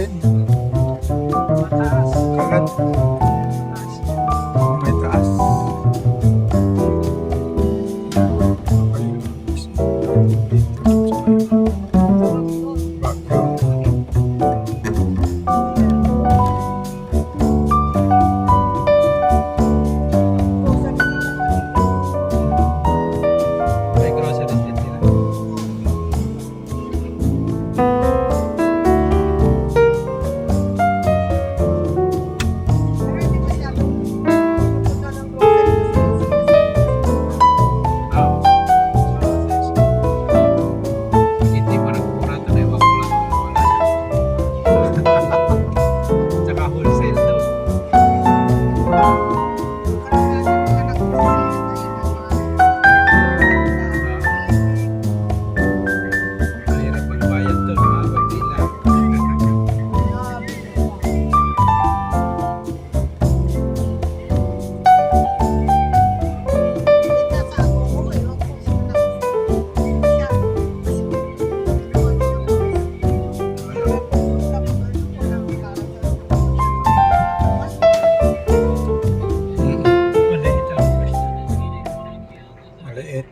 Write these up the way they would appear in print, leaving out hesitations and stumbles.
rin. Mataas. Kalat. May taas. May groceries din sila. Hindi pa nagmura ito na iwan ko lang. Tsaka wholesale daw. Mahirap magbayad doon, mga pagdila. Maliit.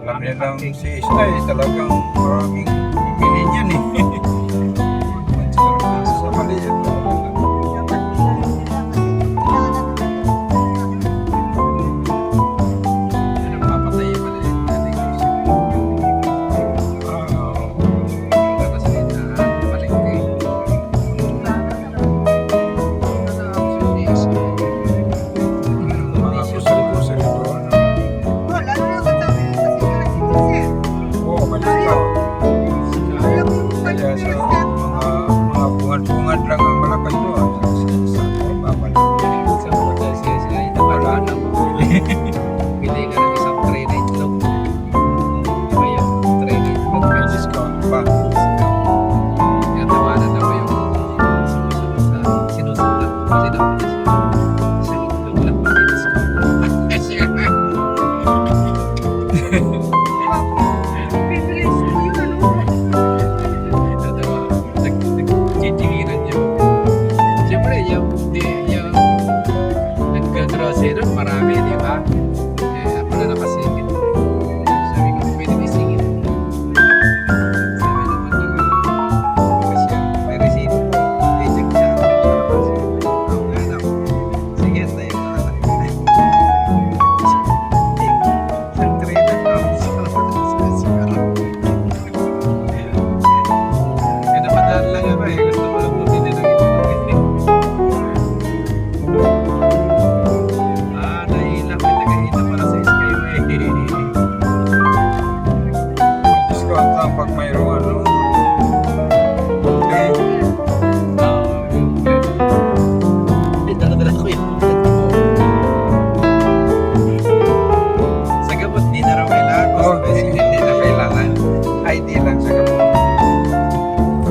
Alam nilang si Isay talagang maraming bibili niyan eh. Sa maliit. Yan ang papatay yung maliit na negosyo. Kakasalin na palengke. Mga kusal-kusal doon. Oo, maliit pa. Kaya sa mga bungad-bungad lang ang malakay doon. Sa babalik. Sa mga kasi sila ito wala na. Pili ka ng isang tray na itlog. Kaya tray na itlog May discount pa. kaya tawanan ako yung sumusunod sa sinusunod. Kasi dapat isang itlog lang malinis ko. Nagchichigiran niya. Siyempre, yung nagka-grocery doon, marami, di ba? Eh, ako na nakasingit. Sabi ko, pwede may singit. Sabi naman ng kasi may receipt. May check siya. Ako nga na. Sige, tayo na lang. Isang tray na lang. Kaya napadaan lang ako eh. Gusto ko lang bumili ng itlog eh. Nailang may tagahita pala sa Skyway. May discount lang pag mayroong ano. Okay. Dala-dala ko yun. Sa gamot, di na raw kailangan. Oh, hindi na kailangan. ID lang sa gamot.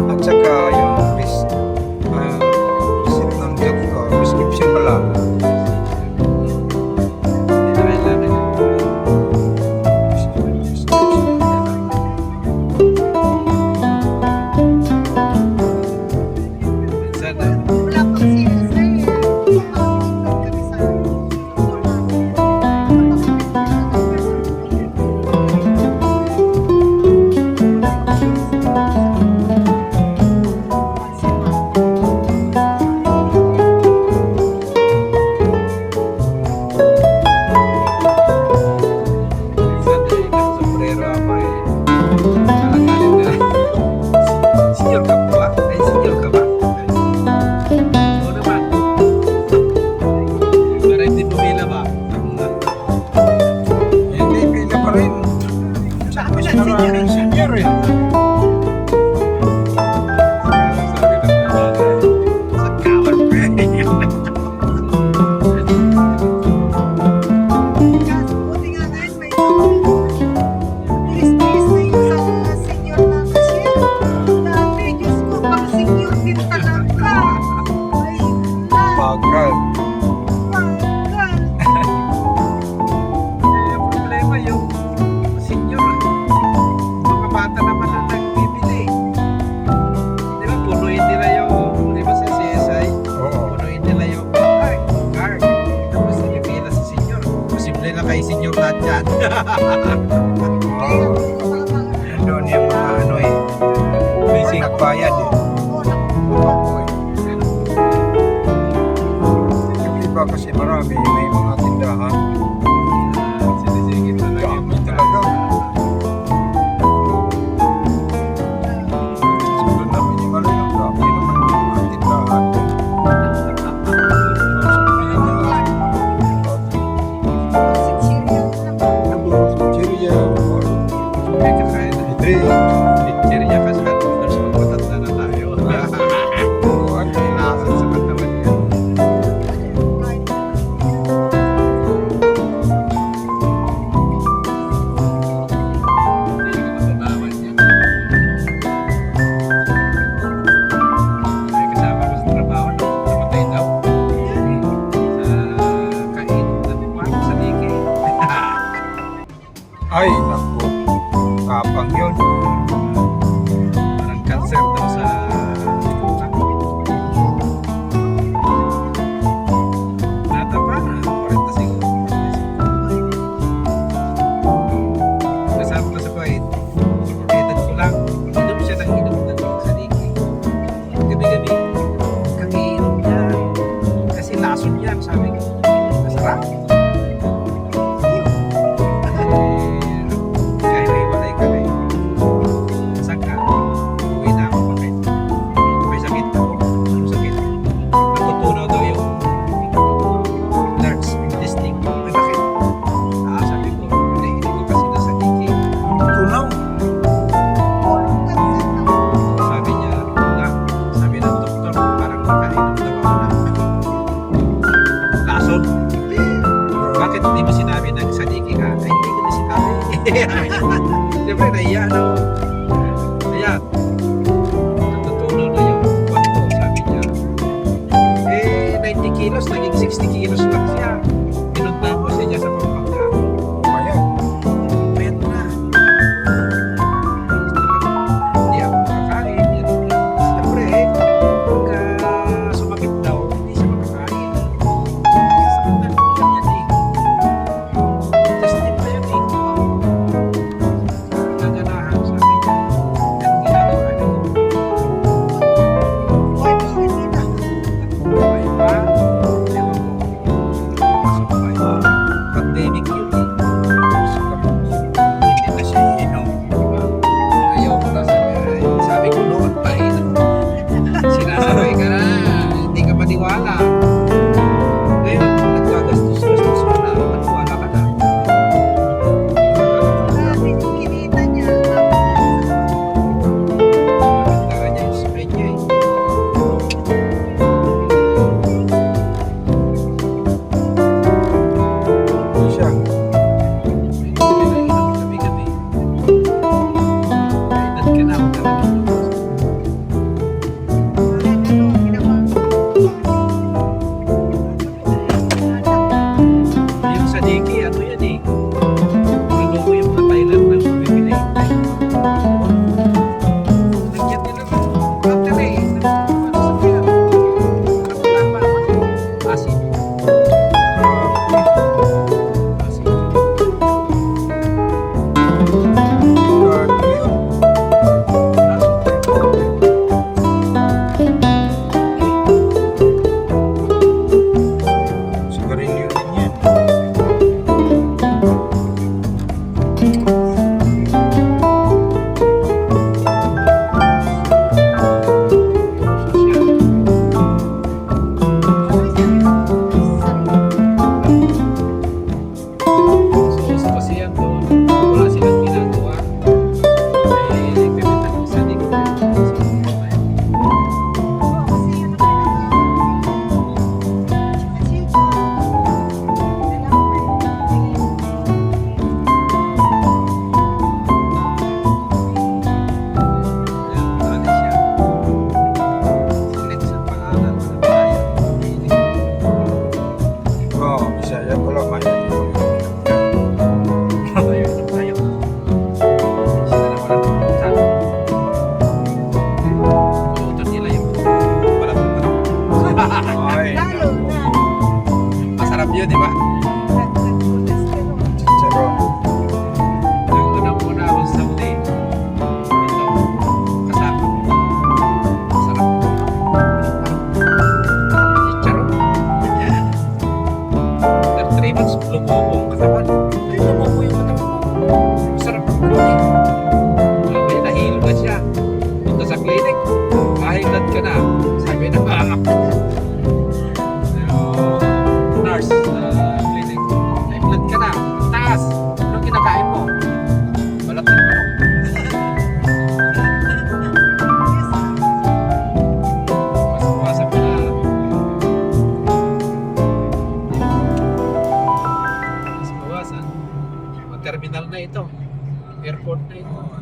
At saka yung receipt ng doktor, prescription pala. Di na kailangan. Sabi, Picture niya kasi doon sa magpatanda na tayo. oh, ang Kailangan sa katawan niya. Hindi ka matunawan niya. May kasama ko sa trabaho na namatay daw. Sa kain ng kwan sa liki. Ay, naku. Kapang yun. Parang cancer daw sa utak. Bata pa, 40 siguro. Kasama ko sa Kuwait. Edad ko lang. Inom siya ng inom na sa liki. Gabi-gabi. Kakiinom niya. Kasi lason yan, sabi ko. Masarap. Kaya hiwalay kami. Saan ka? Uwi na ako bakit? May sakit ako. Anong sakit? Natutunaw daw yung large intestine ko. May bakit? Sabi ko, hindi ko kasi nasa liki. Tunaw. Sabi niya, wala. Sabi ng doktor, parang nakainom daw ako ng lason. Bakit hindi mo sinabi na sa liki ka? Ay, hindi ko na sinabi. Siyempre, naiya na ako. Kaya, natutunaw na yung buwan ko, sabi niya. 90 kilos, naging 60 kilos lang siya. Pinunta ko siya sa Pampanga. Ayan. Pwede na. Hindi ako makakain. Yan lang. Siyempre, pagka sumakit daw, hindi siya makakain. Sakit na lang yan eh. Tested pa yan eh. Gaganahan, sabi niya. Yan ang ginagawa niya. Buhay pa? Ewan ko.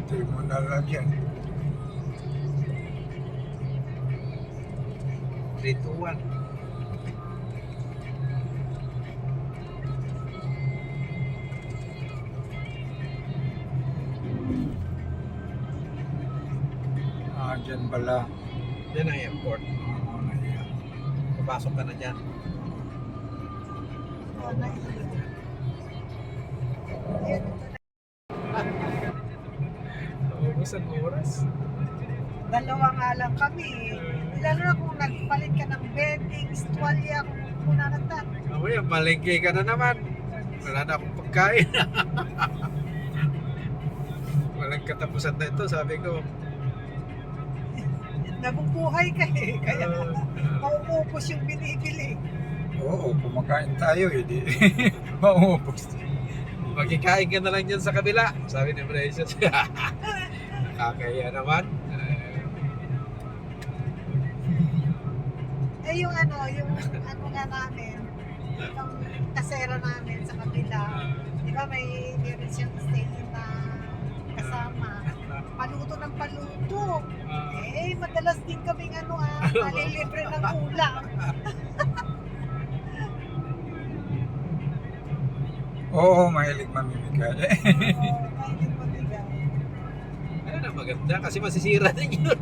Hindi mo nalagyan. 3, 2, 1. Dyan pala. Yan ang airport. Oo, ayan. Papasok ka na dyan. Oh, nakikita. Ayan, ito na. Ubus ang oras. Dalawa nga lang kami. Lalo na kung nagpalit ka ng beddings, tuwalya, kung muna ka ta. Mamaya, malengke ka na naman. Wala na akong pagkain. Walang katapusan na ito, sabi ko. Nabubuhay ka eh. Kaya mauupos yung binibili. Oo, kumakain tayo eh. Di. Maupos. Magkikain ka na lang dyan sa kabila. Sabi ni Precious. Nakakaya naman. Yung ano nga namin, yung kasera namin sa kabila. Di ba may meron siyang station na kasama. Paluto ng paluto. Madalas din kaming malilibre ng ulam. Oo, mahilig mamimigay. Mahilig mabigay. Ayun ang maganda kasi masisira din yun.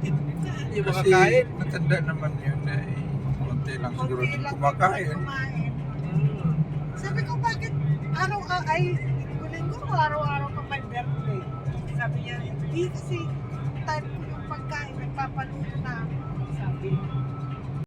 Yung mga Kasi kain. matanda naman yun eh. Konti lang siguro Konti din lang kumakain. kumain. Hmm. Sabi ko, bakit linggo-linggo araw-araw pa may birthday? Sabi niya, hindi kasi type ko yung pagkain, nagpapaluto na ako. Sabi,